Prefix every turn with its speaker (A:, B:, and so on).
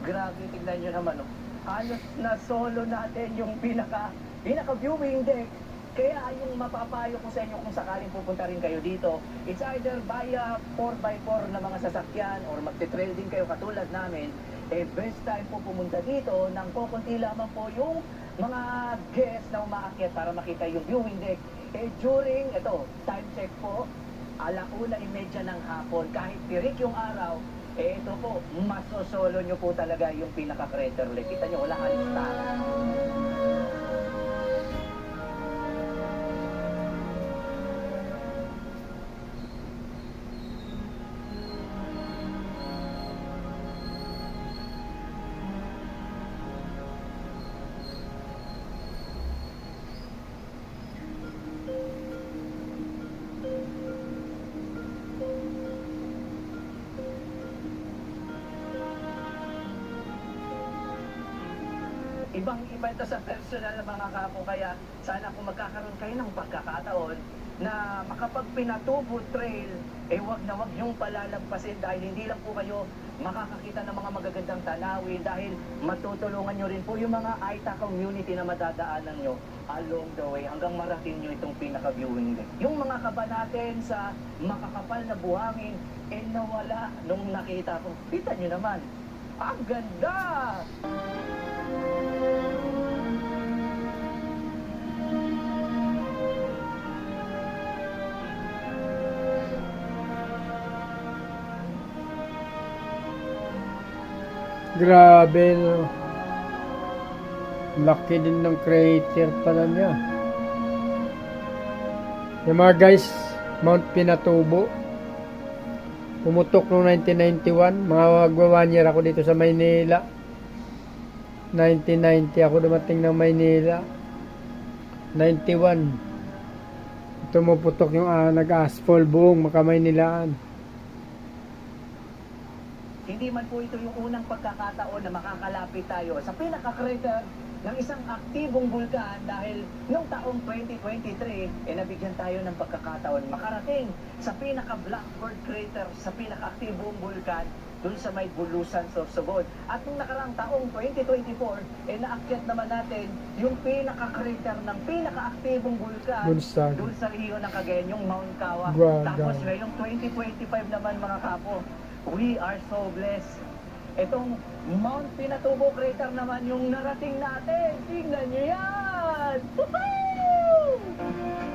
A: Grabe, tignan nyo naman, oh. Halos na solo natin yung pinaka-viewing deck. Kaya yung mapapayo ko sa inyo kung sakaling pupunta rin kayo dito, it's either via 4x4 na mga sasakyan or magte-trail din kayo katulad namin, best time po pumunta dito nang kukunti lamang po yung mga guests na umaakyat para makita yung viewing deck. During, time check po, 1:30 ng hapon, kahit tirik yung araw, ito po, masosolo nyo po talaga yung pinaka-crater lake. Kita nyo, wala halos tao. Ibang-iba ito sa personal na mga kapo, kaya sana kung magkakaroon kayo ng pagkakataon na makapagpinatubo trail, wag na wag yung palalagpasin dahil hindi lang po kayo makakakita ng mga magagandang tanawin dahil matutulungan nyo rin po yung mga Aita community na madadaanan nyo along the way hanggang marating nyo itong pinaka-viewing deck. Yung mga kaba natin sa makakapal na buhangin, nawala nung nakita ko. Kita nyo naman, ang ganda!
B: Grabe, no? Laki din ng crater pala niya. Yung mga guys, Mount Pinatubo. Pumutok noong 1991. Mga magwa 1 year ako dito sa Maynila. 1990 ako dumating ng Maynila. 91. Tumuputok yung nag-asphalt buong Makamay-Nilaan.
A: Hindi man po ito yung unang pagkakataon na makakalapit tayo sa pinaka-crater ng isang aktibong bulkan dahil noong taong 2023, nabigyan tayo ng pagkakataon makarating sa pinaka-Blackbird crater, sa pinaka-aktibong bulkan dun sa may Bulusan, Sorsogon. At nung nakarang taong 2024, naakyat naman natin yung pinaka-crater ng pinaka-aktibong bulkan dun sa Rio ng Cagayan, yung Mount Kawa. Tapos ngayong 2025 naman mga kapo, we are so blessed. Itong Mount Pinatubo crater naman yung narating natin. Tingnan nyo yan! Woohoo!